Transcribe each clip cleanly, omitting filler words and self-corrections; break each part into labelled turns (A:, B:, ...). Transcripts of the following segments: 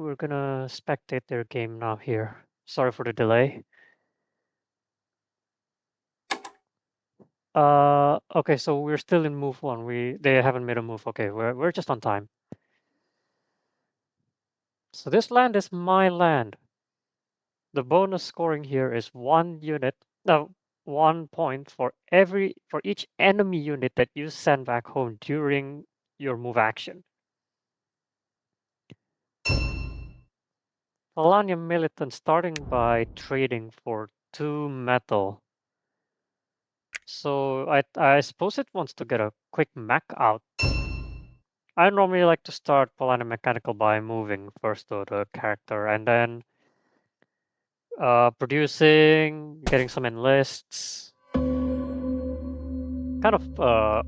A: we're gonna spectate their game now here. Sorry for the delay. Okay, so we're still in move one. They haven't made a move. Okay, we're just on time. So this land is my land. The bonus scoring here is 1 unit. No, 1 point for each enemy unit that you send back home during your move action. Alania Militant starting by trading for 2 metal. So I suppose it wants to get a quick mech out. I normally like to start Polana Mechanical by moving first to the character and then producing, getting some enlists. Kind of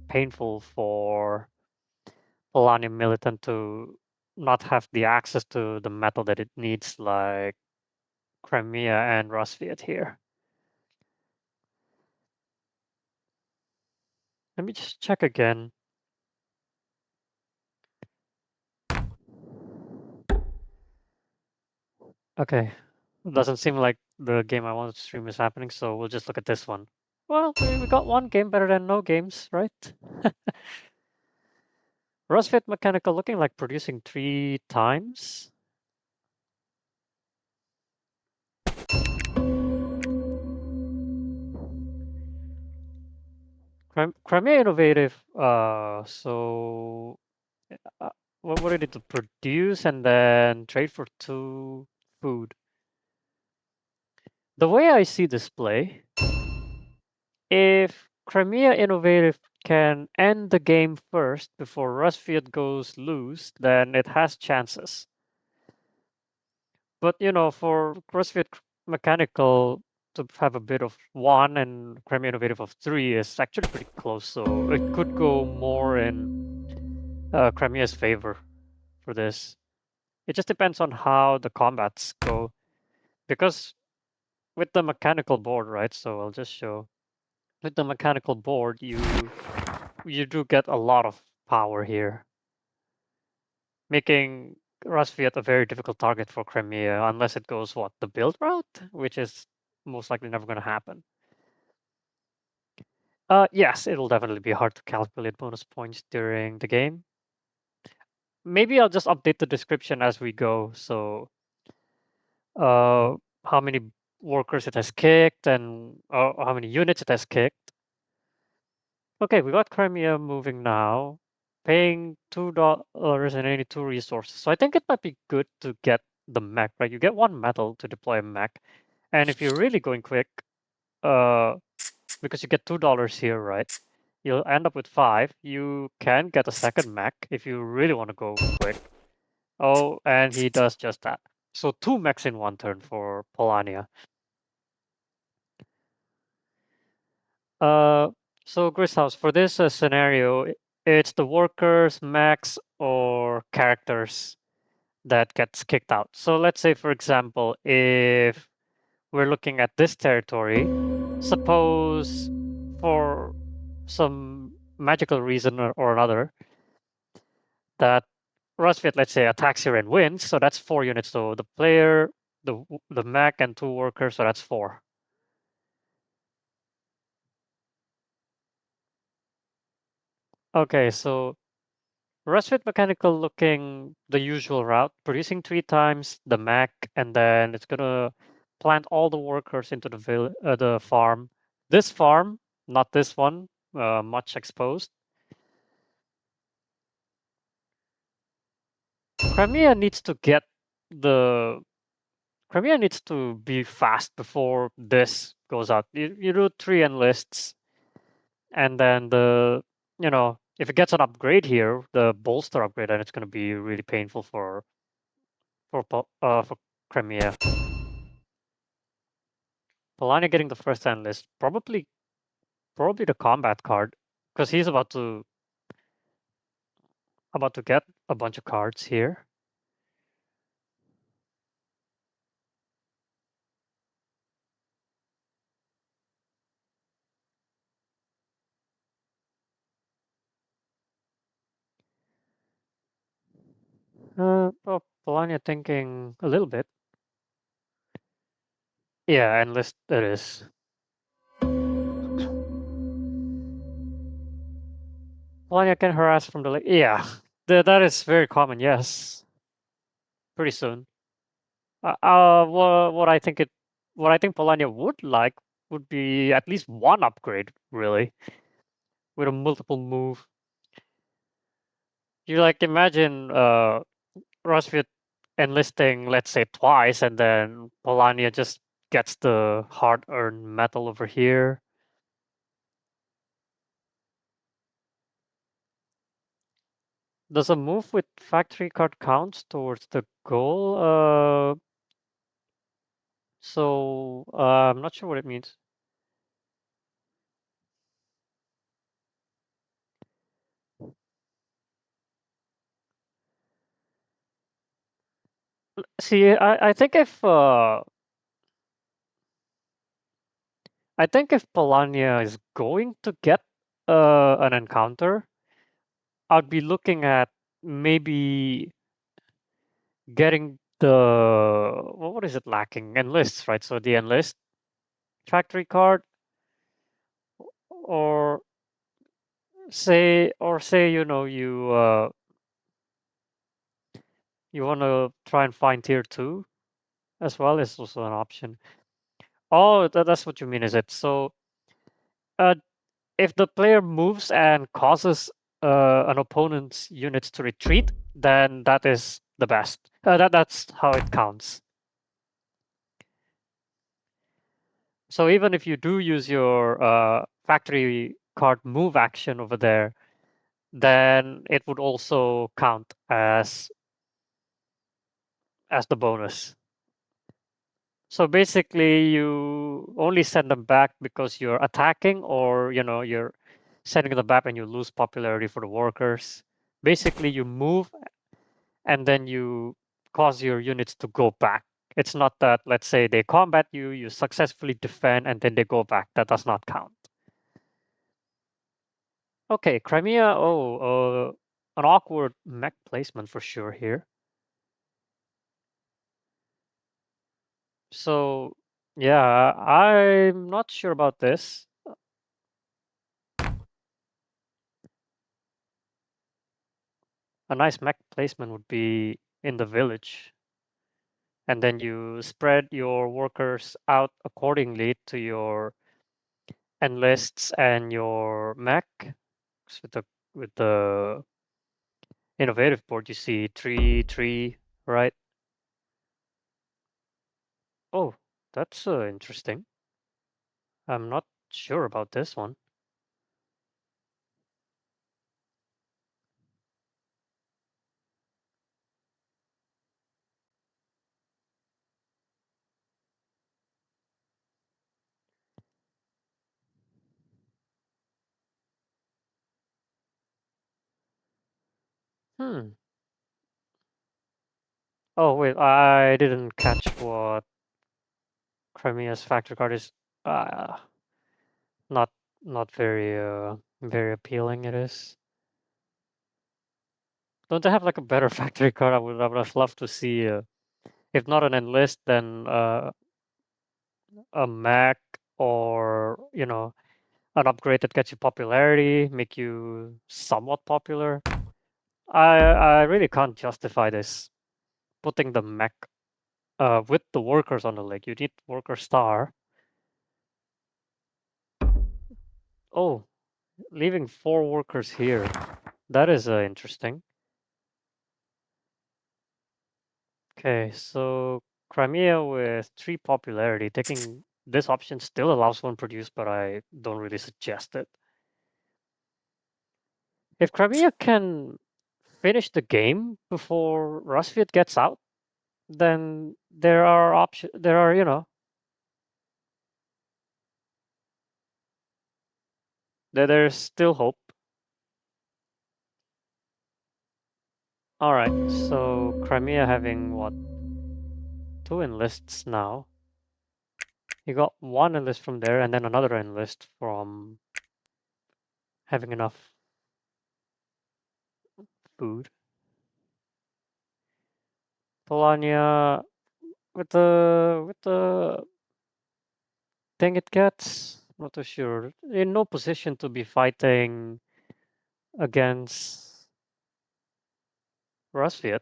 A: painful for Polania Militant to not have the access to the metal that it needs, like Crimea and Rosviet here. Let me just check again. Okay, doesn't seem like the game I wanted to stream is happening, so we'll just look at this one. Well, we got one game better than no games, right? Rosviet Mechanical looking like producing 3 times. Crimea Innovative, so what did it produce and then trade for 2 food? The way I see this play, if Crimea Innovative can end the game first before Rosviet goes loose, then it has chances. But for Rosviet Mechanical to have a bit of 1 and Crimea Innovative of 3 is actually pretty close, so it could go more in Crimea's favor for this. It just depends on how the combats go, because with the mechanical board, right? So I'll just show. With the mechanical board, you do get a lot of power here, making Rosviet a very difficult target for Crimea unless it goes the build route, which is most likely never going to happen. Yes, it'll definitely be hard to calculate bonus points during the game. Maybe I'll just update the description as we go. So, how many workers it has kicked and how many units it has kicked. Okay, we got Crimea moving now, paying $2 and 82 resources. So I think it might be good to get the mech, right? You get 1 metal to deploy a mech, and if you're really going quick, uh, because you get $2 here, right? You'll end up with 5. You can get a second mech if you really want to go quick. Oh, and he does just that. So 2 mechs in 1 turn for Polania. So Gristhouse, for this scenario, it's the workers, mechs, or characters that gets kicked out. So let's say, for example, if we're looking at this territory, suppose for some magical reason or another that Rosviet, let's say, attacks here and wins, so that's 4 units. So the player, the mech, and 2 workers, so that's 4. Okay, so Rosviet Mechanical looking the usual route, producing 3 times the mech, and then it's gonna plant all the workers into the farm. This farm, not this one, much exposed. Crimea needs to get the Crimea needs to be fast before this goes out. You do 3 enlists, and then if it gets an upgrade here, the bolster upgrade, then it's gonna be really painful for Crimea. Polania getting the first enlist, probably the combat card, because he's about to get a bunch of cards here. Well, Polania thinking a little bit. Yeah, enlist it is. Polania can harass from the lake. Yeah, that is very common. Yes, pretty soon. What I think Polania would like would be at least one upgrade, really, with a multiple move. You like imagine Rosvit enlisting, let's say, twice, and then Polania just gets the hard-earned metal over here. Does a move with factory card counts towards the goal? I'm not sure what it means. See, I think if Polania is going to get an encounter, I'd be looking at maybe getting what is it lacking? Enlists, right? So the enlist factory card, or say you want to try and find tier 2 as well is also an option. Oh, that's what you mean, is it? So uh, if the player moves and causes an opponent's units to retreat, then that is the best. That's how it counts. So even if you do use your factory card move action over there, then it would also count as the bonus. So basically, you only send them back because you're attacking, or you're sending them back and you lose popularity for the workers. Basically, you move and then you cause your units to go back. It's not that, let's say, they combat you, you successfully defend, and then they go back. That does not count. Okay, Crimea. Oh, an awkward mech placement for sure here. So, yeah, I'm not sure about this. A nice mech placement would be in the village, and then you spread your workers out accordingly to your enlists and your mech. With the innovative board, you see 3, 3, right? Oh, that's interesting. I'm not sure about this one. Hmm. Oh wait, I didn't catch what Crimea's factory card is. Uh, not not very appealing. It is. Don't they have like a better factory card? I would have loved to see. If not an enlist, then a Mac, or an upgrade that gets you popularity, make you somewhat popular. I really can't justify this. Putting the Mac with the workers on the lake. You need worker star. Oh, leaving 4 workers here. That is interesting. Okay, so Crimea with 3 popularity. Taking this option still allows one produce, but I don't really suggest it. If Crimea can finish the game before Rusviet gets out, then there are options. There's still hope. All right, so Crimea having what, 2 enlists now. You got 1 enlist from there, and then another enlist from having enough food. Polania with the thing it gets, not too sure. In no position to be fighting against Rusviet,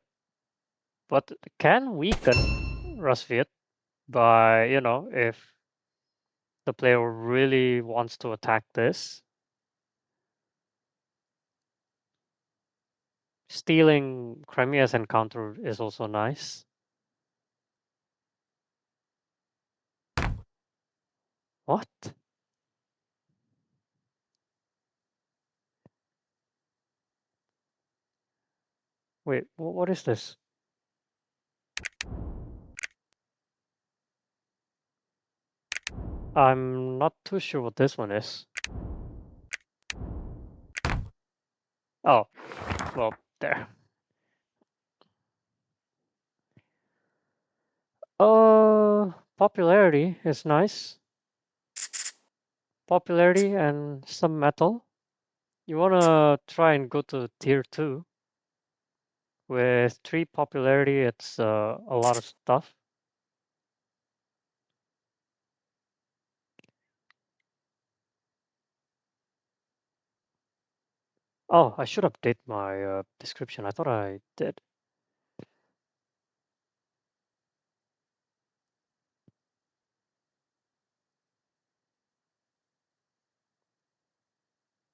A: but can weaken Rusviet by, if the player really wants to attack this. Stealing Crimea's encounter is also nice. What? Wait, what is this? I'm not too sure what this one is. Oh, well, there. Popularity is nice. Popularity and some metal. You wanna try and go to tier 2. With 3 popularity, it's a lot of stuff. Oh, I should update my description. I thought I did.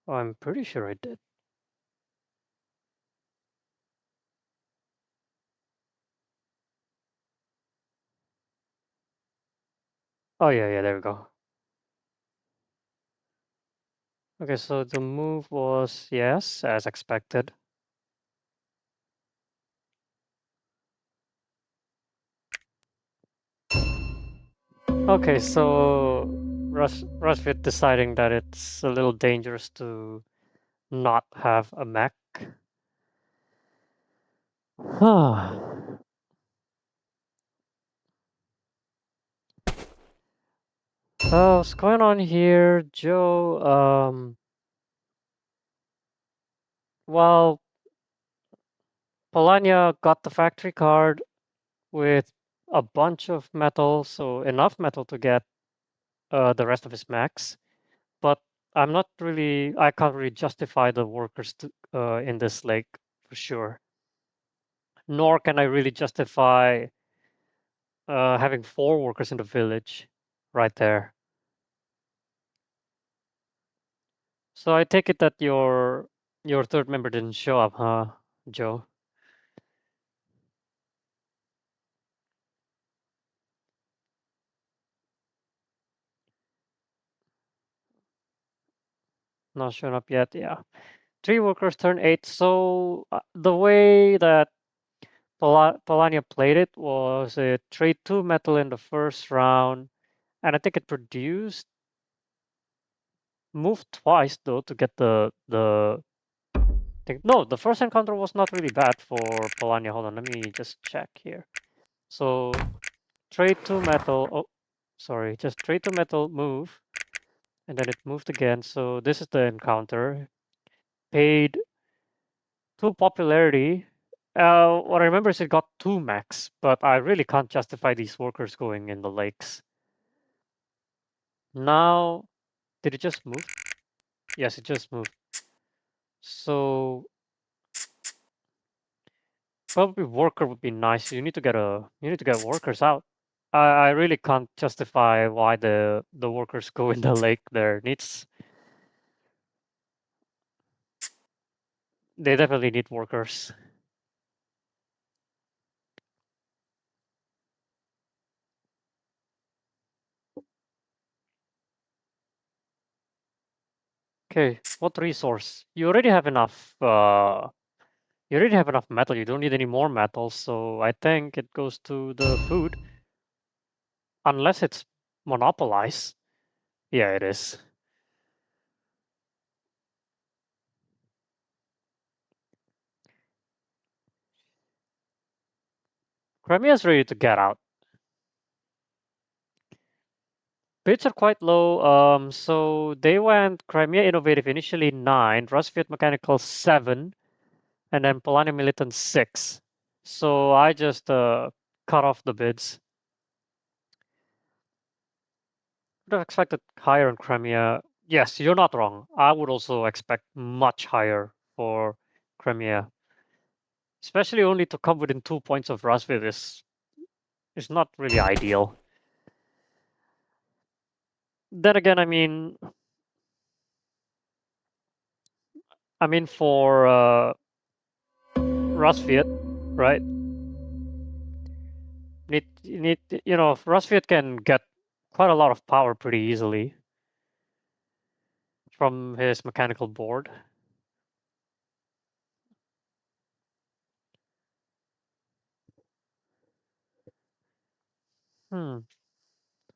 A: Oh, I'm pretty sure I did. Oh, yeah, there we go. Okay, so the move was, yes, as expected. Okay, so Rusvit deciding that it's a little dangerous to not have a mech. So what's going on here, Joe? Well, Polania got the factory card with a bunch of metal, so enough metal to get the rest of his mechs. But I can't really justify the workers in this lake for sure. Nor can I really justify having 4 workers in the village right there. So I take it that your third member didn't show up, huh, Joe? Not showing up yet. Yeah, 3 workers, turn 8. So the way that Polania played it was it trade 2 metal in the first round, and I think it produced moved twice though to get the thing. No, the first encounter was not really bad for Polania. Hold on, let me just check here. So trade 2 metal. Oh, sorry, just trade 2 metal, move, and then it moved again. So this is the encounter. Paid 2 popularity. What I remember is it got 2 max, but I really can't justify these workers going in the lakes. Now, did it just move? Yes, it just moved. So probably worker would be nice. You need to get workers out. I really can't justify why the workers go in the lake there. They definitely need workers. Okay, what resource? You already have enough metal. You don't need any more metal, so I think it goes to the food. Unless it's monopolized. Yeah, it is. Crimea's ready to get out. Bids are quite low. So they went Crimea Innovative initially 9, Rusviet Mechanical 7, and then Polania Militant 6. So I just cut off the bids. Would have expected higher in Crimea. Yes, you're not wrong. I would also expect much higher for Crimea, especially only to come within 2 points of Razvid is not really ideal. Then again, I mean for Razvid, right? Razvid can get quite a lot of power pretty easily from his mechanical board. Hmm.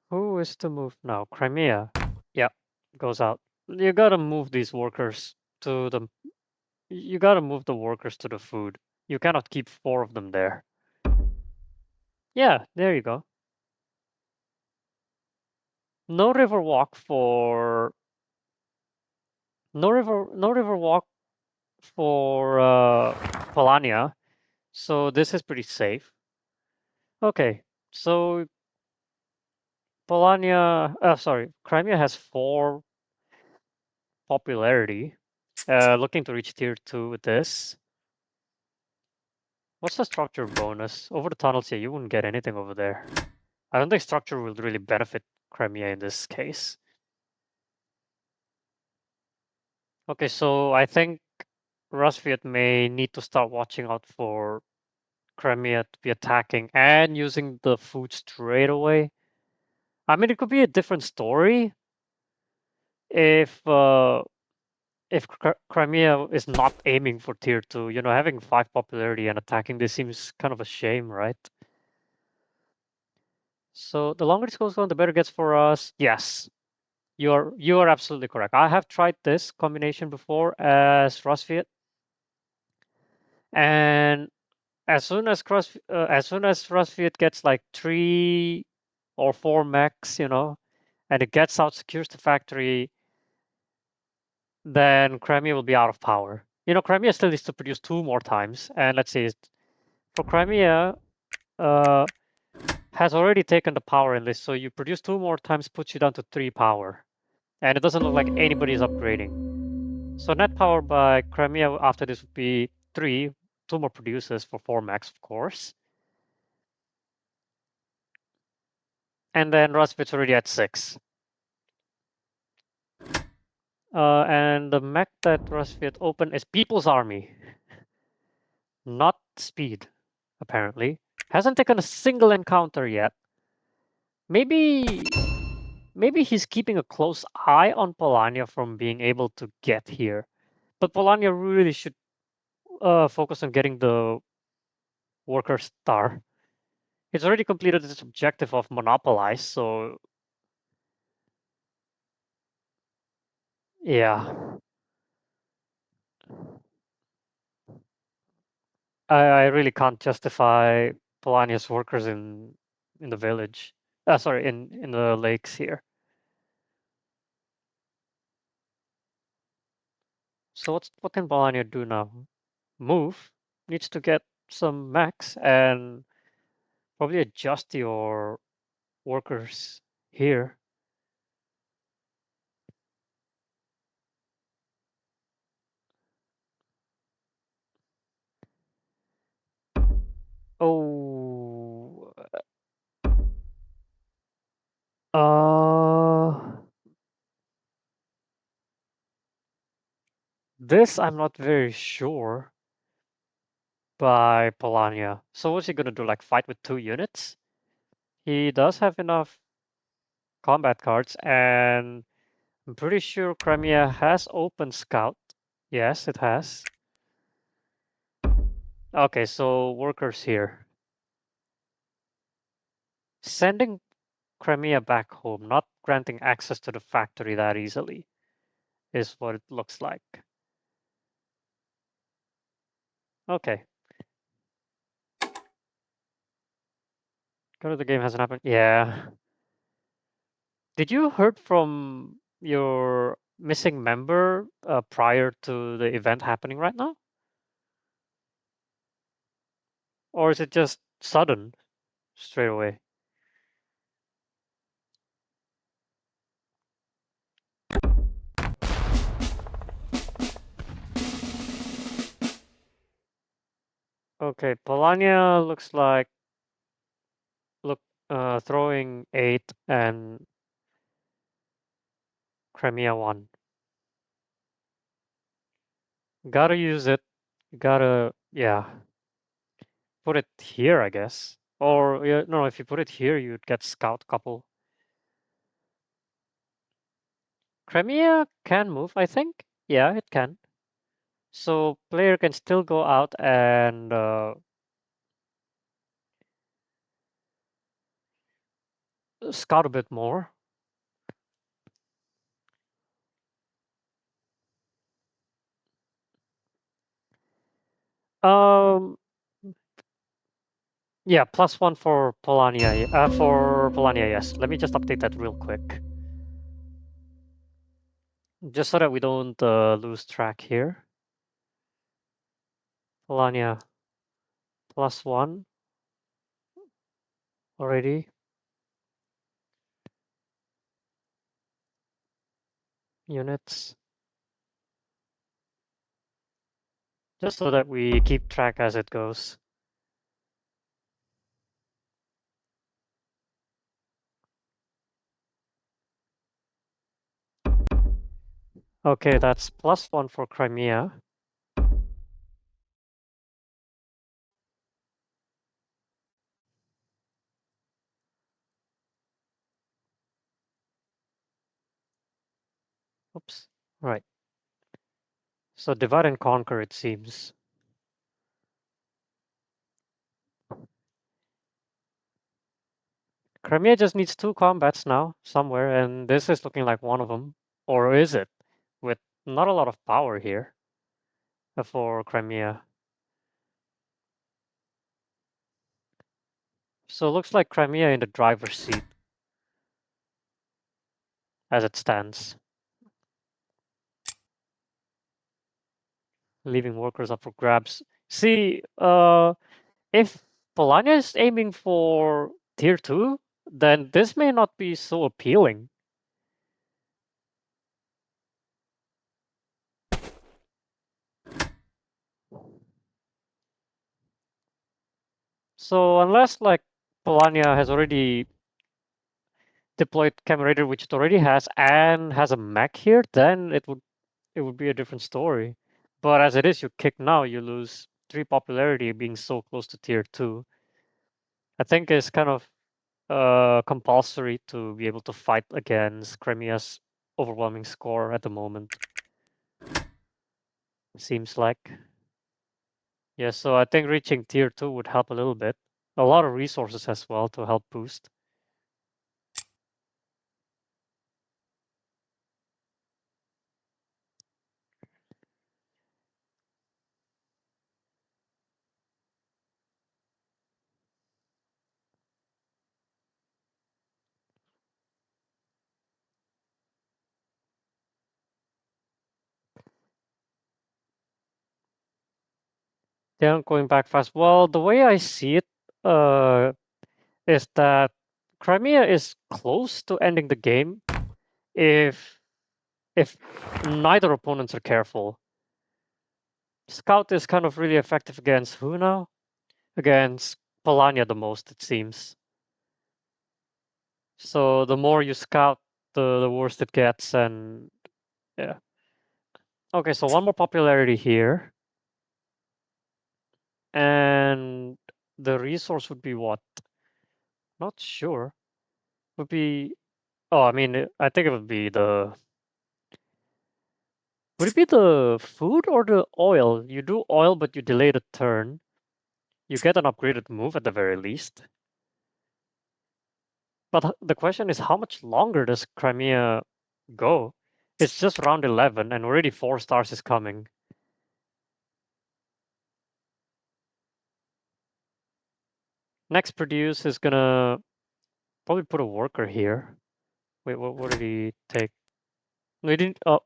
A: Who is to move now? Crimea. Yeah, goes out. You gotta move these workers to the. You gotta move the workers to the food. You cannot keep 4 of them there. Yeah, there you go. No river walk for. No river walk for Polania. So this is pretty safe. Okay, so Crimea has 4 popularity. Looking to reach tier 2 with this. What's the structure bonus? Over the tunnels, yeah, you wouldn't get anything over there. I don't think structure will really benefit Crimea in this case. Okay, so I think Rusviet may need to start watching out for Crimea to be attacking and using the food straight away. I mean, it could be a different story if Crimea is not aiming for tier 2. Having 5 popularity and attacking this seems kind of a shame, right? So the longer this goes on, the better it gets for us. Yes, you are absolutely correct. I have tried this combination before as Rusviet, and as soon as Rusviet gets like 3 or 4 mechs, and it gets out, secures the factory, then Crimea will be out of power. Crimea still needs to produce 2 more times, and let's see, for Crimea, uh, has already taken the power in this, so you produce 2 more times, puts you down to 3 power, and it doesn't look like anybody's upgrading. So net power by Crimea after this would be 3, 2 more producers for 4 max, of course. And then Rasvit's already at 6. And the mech that Rasvit opened is People's Army, not Speed, apparently. Hasn't taken a single encounter yet. Maybe he's keeping a close eye on Polania from being able to get here. But Polania really should focus on getting the worker star. It's already completed its objective of monopolize, so yeah. I really can't justify Polania's workers in the village. Sorry, in the lakes here. So what can Polania do now? Move needs to get some max and probably adjust your workers here. Oh, uh, this I'm not very sure by Polania. So what's he gonna do? Like fight with 2 units? He does have enough combat cards, and I'm pretty sure Crimea has open scout. Yes, it has. Okay, so workers here. Sending Crimea back home, not granting access to the factory that easily, is what it looks like. Okay. Go to the game hasn't happened. Yeah. Did you heard from your missing member prior to the event happening right now? Or is it just sudden straight away? Okay, Polania looks like throwing 8 and Crimea 1. Gotta use it. Gotta, yeah. Put it here, I guess. Or, yeah, no, if you put it here, you'd get scout couple. Crimea can move, I think. Yeah, it can. So player can still go out and scout a bit more. Um, yeah, +1 for Polania. For Polania, yes. Let me just update that real quick, just so that we don't lose track here. Polania +1 already. Units, just so that we keep track as it goes. Okay, that's +1 for Crimea. Oops. Right. So divide and conquer, it seems. Crimea just needs 2 combats now, somewhere, and this is looking like one of them. Or is it? With not a lot of power here for Crimea. So it looks like Crimea in the driver's seat as it stands. Leaving workers up for grabs. See, if Polania is aiming for tier 2, then this may not be so appealing. So unless like Polania has already deployed Camerator, which it already has, and has a mech here, then it would be a different story. But as it is, you kick now, you lose 3 popularity being so close to tier 2. I think it's kind of compulsory to be able to fight against Crimea's overwhelming score at the moment. Seems like. Yeah, so I think reaching tier 2 would help a little bit. A lot of resources as well to help boost. Then going back fast. Well, the way I see it uh, is that Crimea is close to ending the game if if neither opponents are careful. Scout is kind of really effective against who now? Against Polania the most, it seems. So the more you scout, the worse it gets, and yeah. Okay, so one more popularity here, and the resource would be what? Not sure. Would be. Oh, I mean, I think it would be the. Would it be the food or the oil? You do oil, but you delay the turn. You get an upgraded move at the very least. But the question is, how much longer does Crimea go? It's just round 11, and already 4 stars is coming. Next produce is gonna probably put a worker here. Wait, what did he take? No, he didn't. Oh,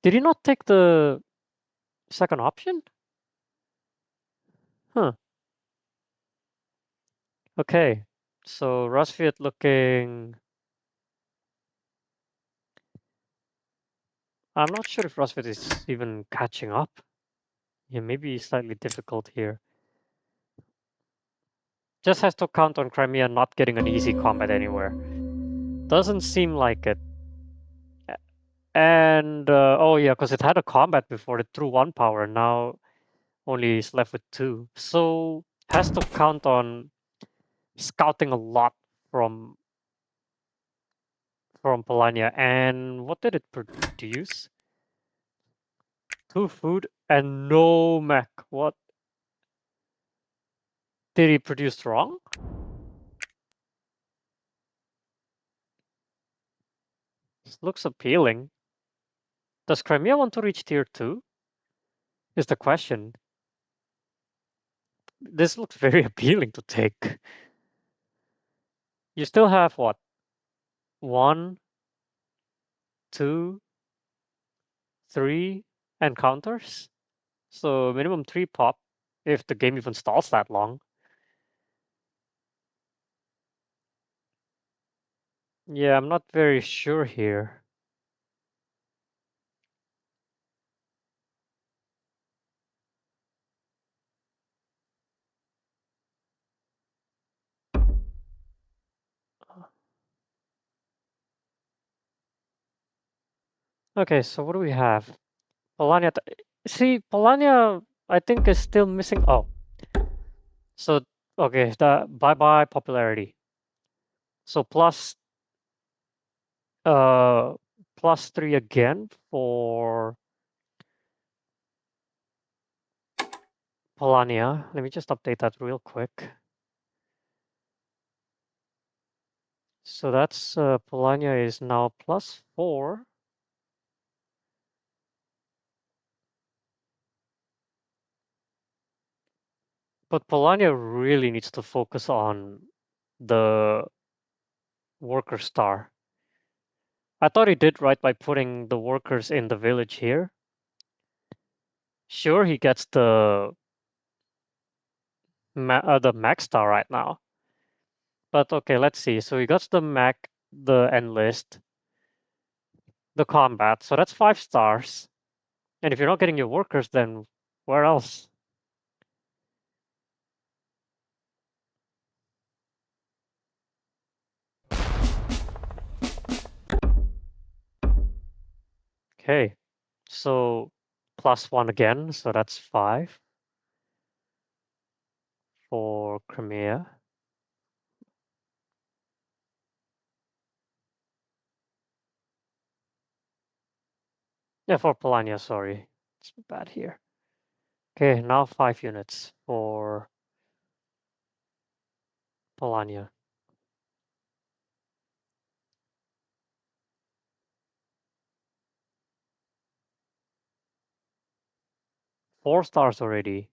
A: did he not take the second option? Huh. Okay. So Rasviet looking. I'm not sure if Rasviet is even catching up. Yeah, maybe slightly difficult here. Just has to count on Crimea not getting an easy combat anywhere. Doesn't seem like it. And oh yeah, because it had a combat before, it threw one power, and now only is left with two. So has to count on scouting a lot from Polania. And what did it produce? Two food and no mech. What did he produce wrong? This looks appealing. Does Crimea want to reach tier 2? Is the question. This looks very appealing to take. You still have what? One, two, three encounters? So minimum 3 pop if the game even stalls that long. Yeah, I'm not very sure here. Okay, so what do we have? Polania. See, Polania, I think is still missing. Oh, so okay, the bye-bye popularity. So uh +3 again for Polania. Let me just update that real quick. So that's Polania is now +4. But Polania really needs to focus on the worker star. I thought he did right by putting the workers in the village here. Sure, he gets the max star right now. But okay, let's see. So he got the Mac, the enlist, the combat. So that's 5 stars. And if you're not getting your workers, then where else? Okay, so +1 again. So that's 5 for Crimea. Yeah, for Polania, sorry. It's bad here. Okay, now 5 units for Polania. Four stars already.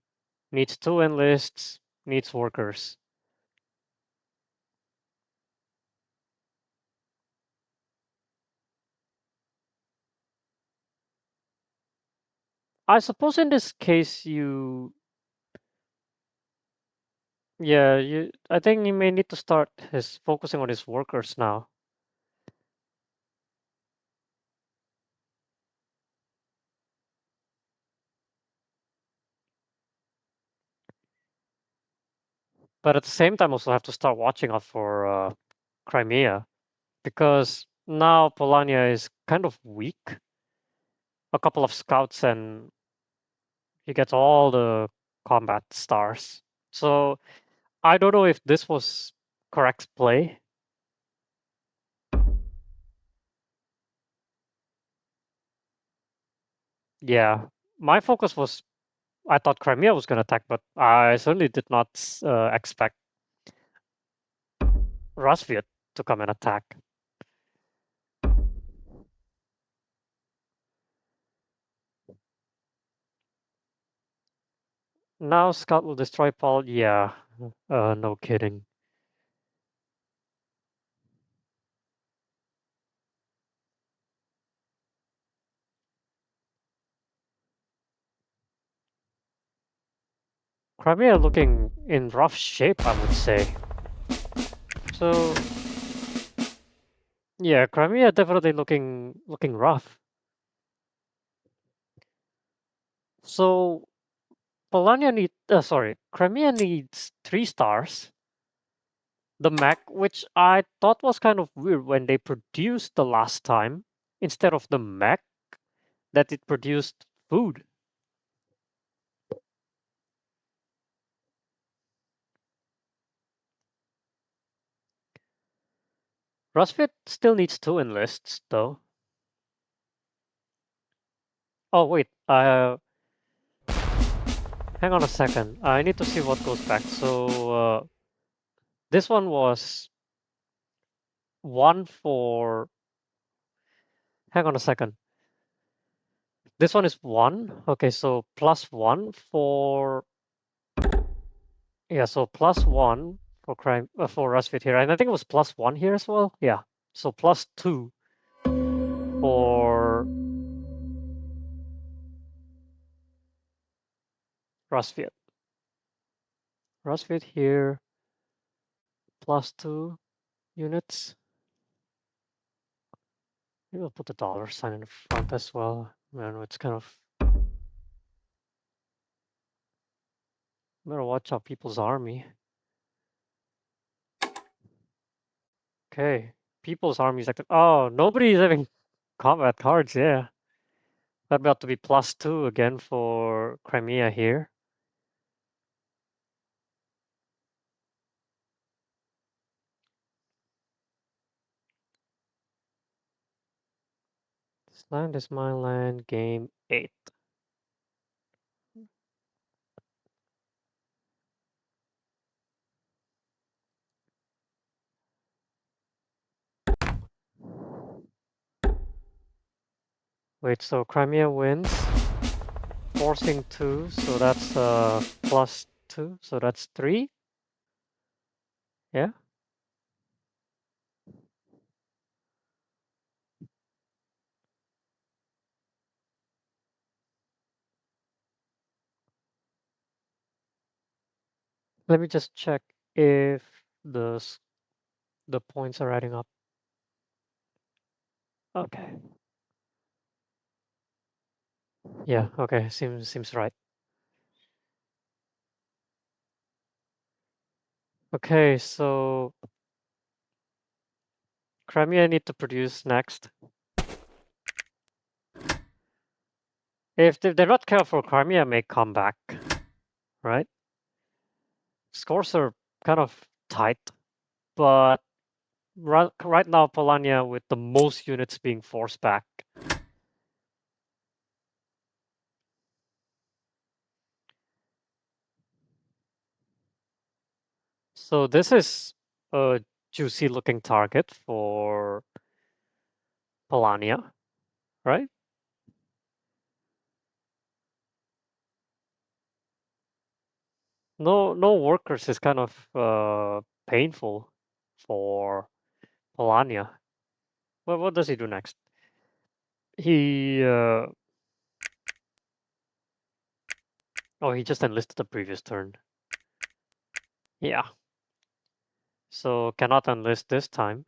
A: Needs 2 enlists, needs workers. I suppose in this case I think he may need to start his focusing on his workers now. But at the same time also have to start watching out for Crimea, because now Polania is kind of weak. A couple of scouts and he gets all the combat stars. So I don't know if this was correct play. Yeah, my focus was, I thought Crimea was going to attack, but I certainly did not expect Rasviet to come and attack. Now Scout will destroy Paul. Yeah, no kidding. Crimea looking in rough shape, I would say. So yeah, Crimea definitely looking rough. So Crimea needs 3 stars. The mech, which I thought was kind of weird when they produced the last time, instead of the mech, that it produced food. Rusfit still needs 2 enlists, though. Oh, wait. Hang on a second. I need to see what goes back. So, this one was 1 for... Hang on a second. This one is 1. Okay, so +1 for... Yeah, so +1 for for Rusfit here. And I think it was +1 here as well. Yeah. So +2 for Rusfit. Rusfit here, +2 units. Maybe I'll put the $sign in the front as well. Man, it's kind of... Better watch out people's army. Okay. People's army is active. Oh, nobody's having combat cards, yeah. That about to be +2 again for Crimea here. This land is my land, game 8. Wait, so Crimea wins, forcing 2, so that's +2, so that's 3. Yeah. Let me just check if the points are adding up. Okay. Yeah, okay, seems right. Okay, so Crimea need to produce next. If they're not careful, Crimea may come back, right? Scores are kind of tight, but right now Polania with the most units being forced back. So this is a juicy looking target for Polania, right? No workers is kind of painful for Polania. Well, what does he do next? He oh, he just enlisted the previous turn. Yeah. So cannot enlist this time.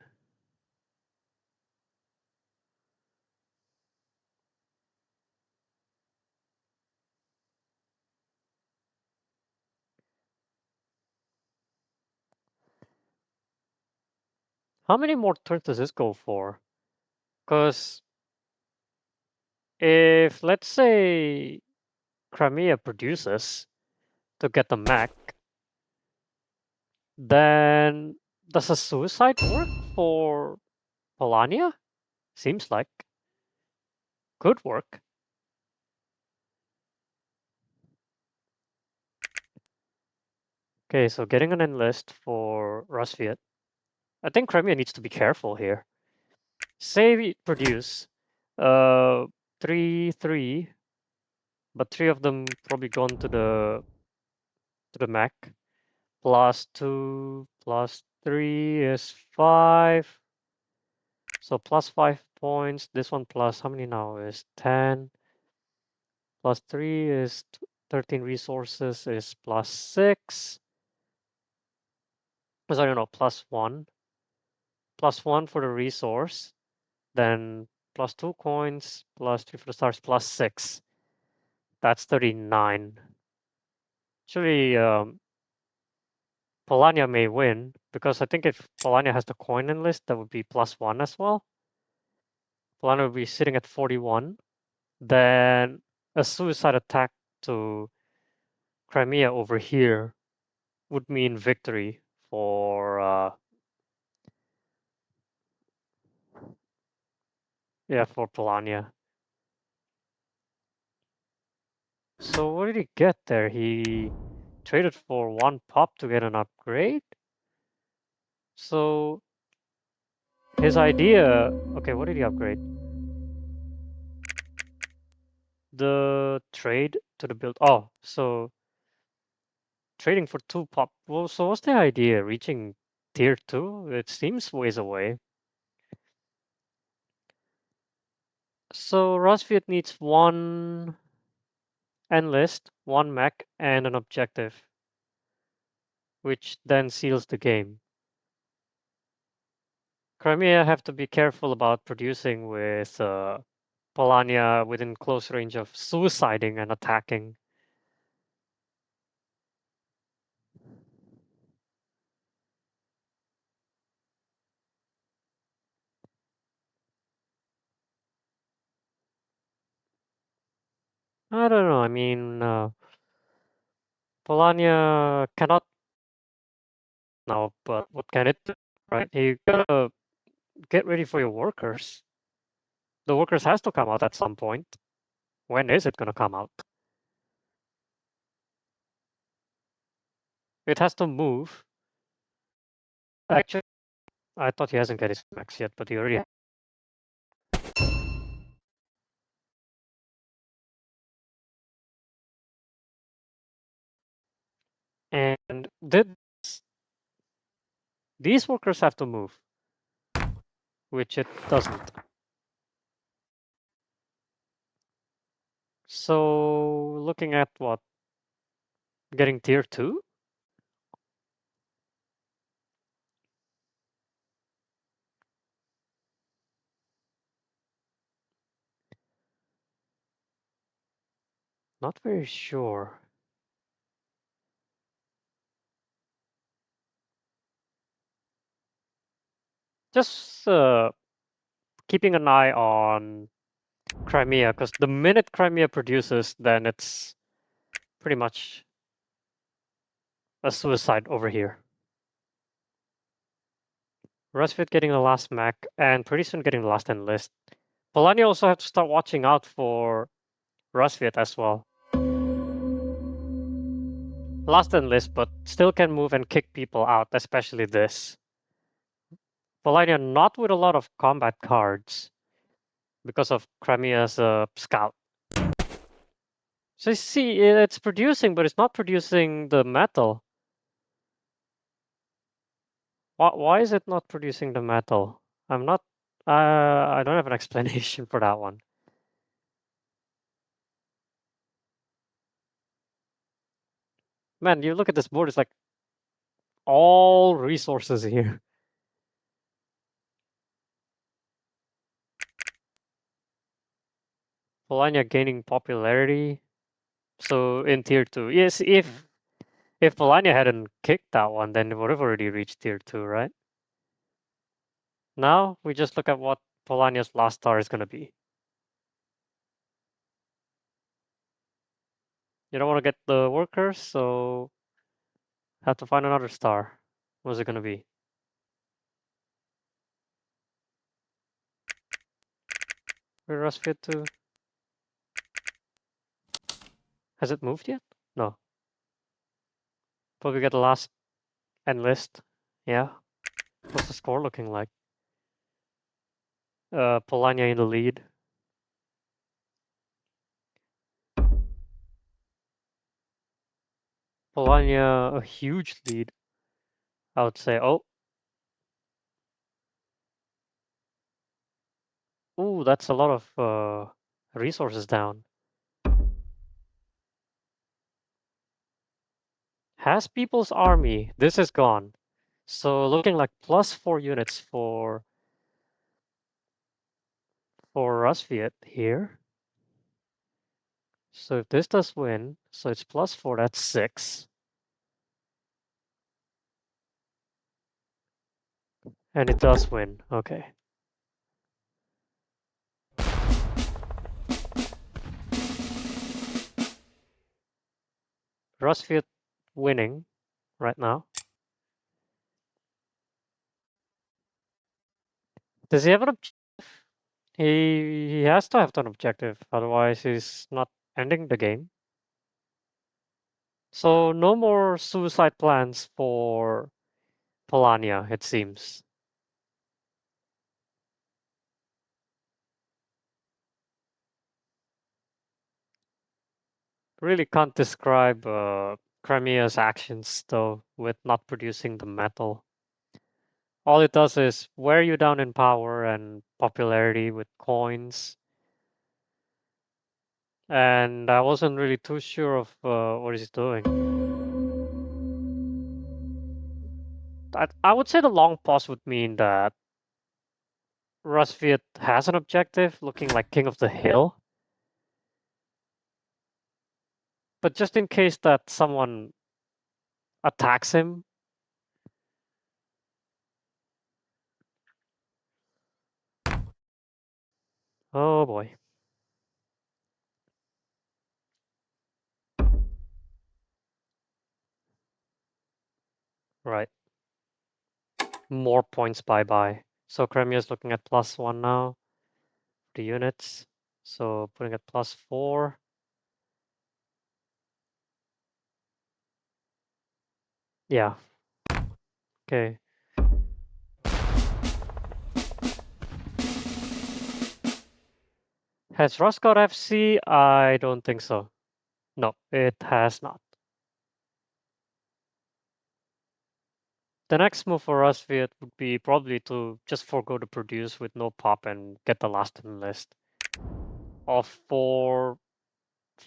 A: How many more turns does this go for? Because if, let's say, Crimea produces to get the mech, then does a suicide work for Polania? Seems like. Could work. Okay, so getting an enlist for Rusviet. I think Crimea needs to be careful here. Say we produce 3, but 3 of them probably gone to the mech. +2 +3 is 5. So +5 points. This one plus how many now is 10. +3 is 13 resources is +6. Sorry, no, +1. +1 for the resource. Then +2 coins, +3 for the stars, +6. That's 39. Actually, Polania may win, because I think if Polania has the coin enlist, that would be +1 as well. Polania would be sitting at 41. Then a suicide attack to Crimea over here would mean victory for for Polania. So what did he get there? He traded for 1 pop to get an upgrade. So his idea, okay, what did he upgrade? The trade to the build. Oh, so trading for 2 pop. Well, so what's the idea? Reaching tier 2? It seems ways away. So Rosviet needs 1 enlist, 1 mech, and an objective, which then seals the game. Crimea have to be careful about producing with Polania within close range of suiciding and attacking. I don't know. I mean, Polania cannot now, but what can it do, right? You gotta get ready for your workers. The workers has to come out at some point. When is it gonna come out? It has to move. Actually, I thought he hasn't got his max yet, but he already. And these workers have to move, which it doesn't. So looking at what? Getting tier 2? Not very sure. Just keeping an eye on Crimea, because the minute Crimea produces, then it's pretty much a suicide over here. Rusfit getting the last mech, and pretty soon getting the last enlist. Polania also have to start watching out for Rusfit as well. Last enlist, but still can move and kick people out, especially this. Polania not with a lot of combat cards because of Crimea's scout. So you see, it's producing, but it's not producing the metal. Why is it not producing the metal? I'm not. I don't have an explanation for that one. Man, you look at this board, it's like all resources here. Polania gaining popularity. So in tier 2. Yes, if Polania hadn't kicked that one, then it would have already reached tier 2, right? Now we just look at what Polania's last star is gonna be. You don't want to get the workers, so have to find another star. What's it gonna be? Where does fit to? Has it moved yet? No. But we get the last enlist. Yeah. What's the score looking like? Polania in the lead. Polania a huge lead, I would say. Oh. Ooh, that's a lot of resources down. Has People's Army. This is gone. So looking like +4 units for Rusviet here. So if this does win, so it's +4, that's 6. And it does win. Okay. Rusviet winning right now. Does he have an objective? He has to have an objective, otherwise he's not ending the game. So no more suicide plans for Polania, it seems. Really can't describe Crimea's actions though with not producing the metal. All it does is wear you down in power and popularity with coins. And I wasn't really too sure of what he's doing. I would say the long pause would mean that Rusviet has an objective, looking like King of the Hill. But just in case that someone attacks him, oh boy. Right. More points bye-bye. So Crimea looking at +1 now. The units. So putting it +4. Yeah. Okay. Has Rus got FC? I don't think so. No, it has not. The next move for us, Viet, would be probably to just forego the produce with no pop and get the last in the list. Of for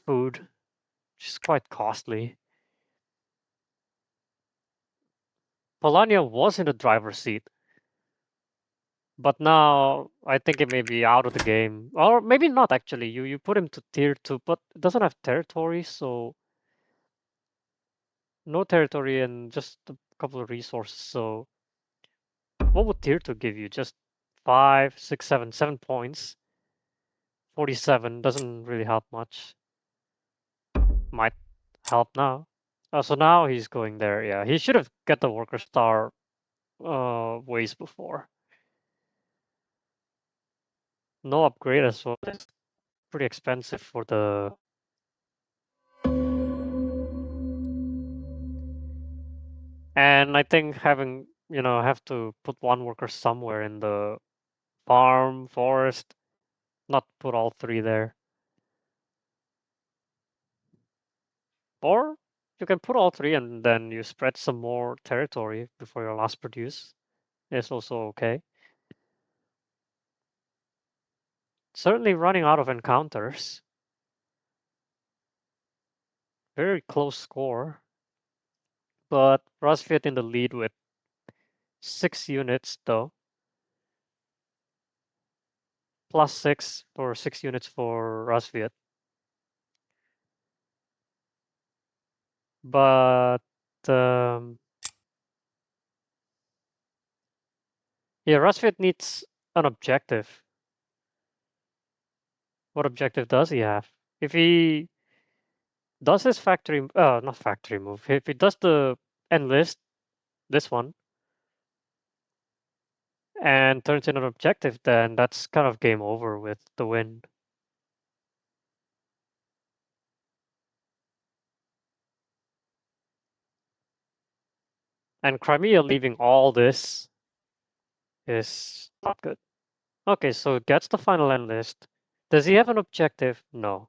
A: food, which is quite costly. Polania was in the driver's seat, but now I think it may be out of the game. Or maybe not actually. You put him to tier 2, but it doesn't have territory, so no territory and just a couple of resources. So what would tier 2 give you? Just 5, 6, 7, 7 points. 47 doesn't really help much. Might help now. So now he's going there. Yeah, he should have got the worker star ways before. No upgrade as well. It's pretty expensive for the. And I think having have to put one worker somewhere in the farm, forest, not put all three there. Or you can put all three and then you spread some more territory before your last produce. It's also okay. Certainly running out of encounters. Very close score. But Rusviet in the lead with 6 units though. +6 for 6 units for Rusviet. But yeah, Rusviet needs an objective. What objective does he have? If he does his factory, not factory move. If he does the enlist, this one, and turns in an objective, then that's kind of game over with the win. And Crimea leaving all this is not good. Okay, so it gets the final enlist. Does he have an objective? No.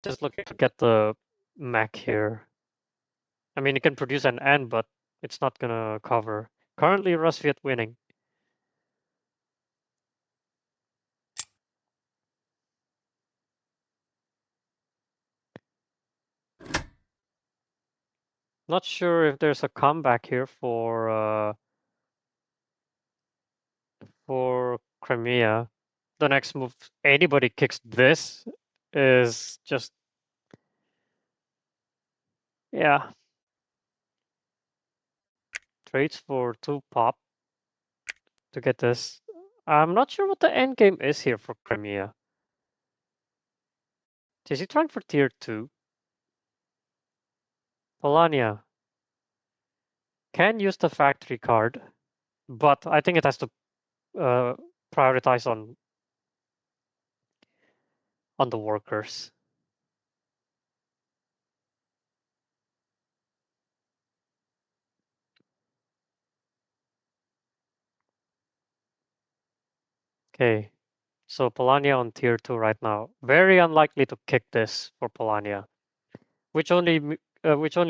A: Just looking to get the mech here. I mean, it can produce an N, but it's not gonna cover. Currently, Rusviet winning. Not sure if there's a comeback here for Crimea. The next move, anybody kicks this is just, yeah, trades for 2 pop to get this. I'm not sure what the end game is here for Crimea. Is he trying for tier 2? Polania can use the factory card, but I think it has to uh, prioritize on the workers. Okay, so Polania on tier 2 right now. Very unlikely to kick this for Polania, which only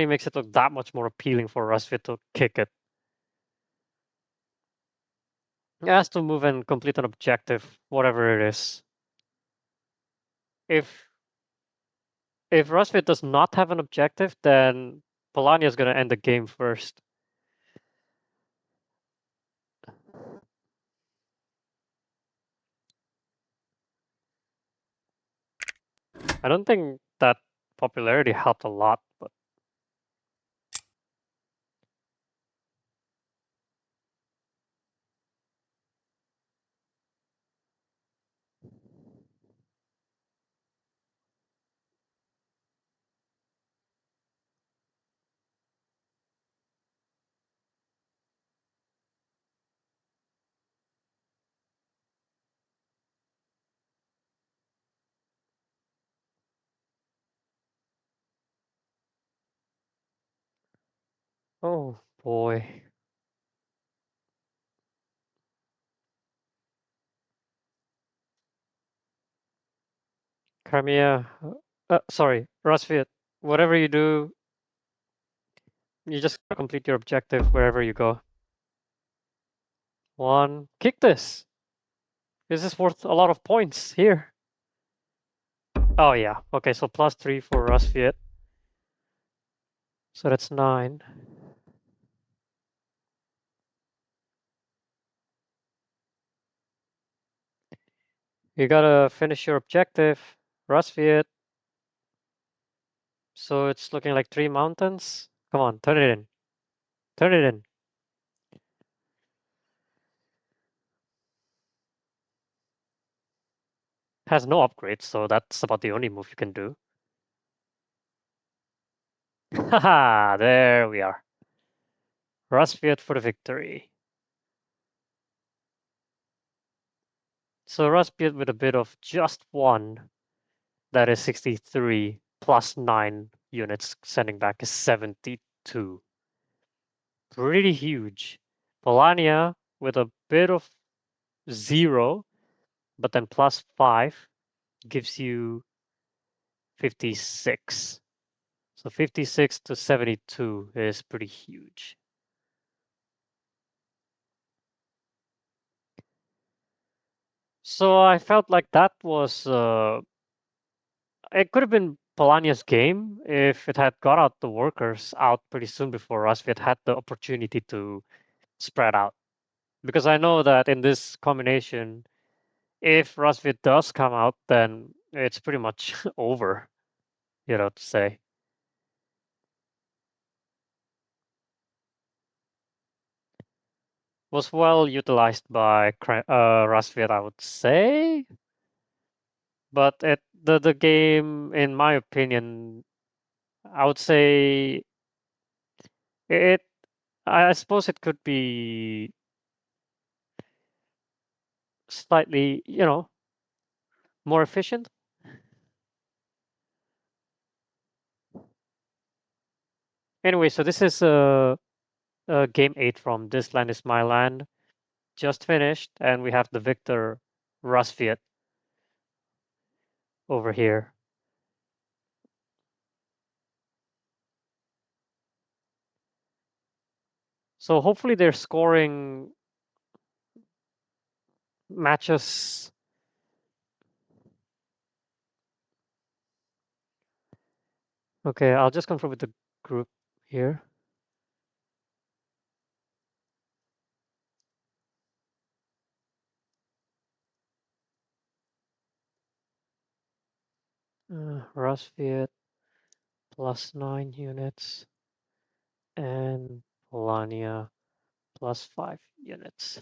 A: makes it look that much more appealing for Rusvit to kick it. He has to move and complete an objective, whatever it is. If Rusvit does not have an objective, then Polania is going to end the game first. I don't think that popularity helped a lot, but oh boy. Crimea, sorry, Rusvit, whatever you do, you just complete your objective wherever you go. One, kick this. This is worth a lot of points here. Oh yeah, okay, so +3 for Rusvit. So that's 9. You gotta finish your objective, Rusvit. So it's looking like 3 mountains. Come on, turn it in. Turn it in. Has no upgrades, so that's about the only move you can do. Haha, there we are. Rusvit for the victory. So Rusvit with a bit of just 1, that is 63, plus 9 units sending back is 72. Pretty huge. Polania with a bit of 0, but then plus 5 gives you 56. So 56 to 72 is pretty huge. So I felt like that was it could have been Polania's game if it had got out the workers out pretty soon before us. If it had the opportunity to spread out, because I know that in this combination, if Rusvit does come out, then it's pretty much over, to say. Was well utilized by Rusvit, I would say. But the game, in my opinion, I would say it. I suppose it could be slightly, more efficient. Anyway, so this is game 8 from This Land Is My Land. Just finished, and we have the victor, Rusviet, over here. So hopefully they're scoring matches. Okay, I'll just confirm with the group. here. Rasviet +9 units and Polania +5 units.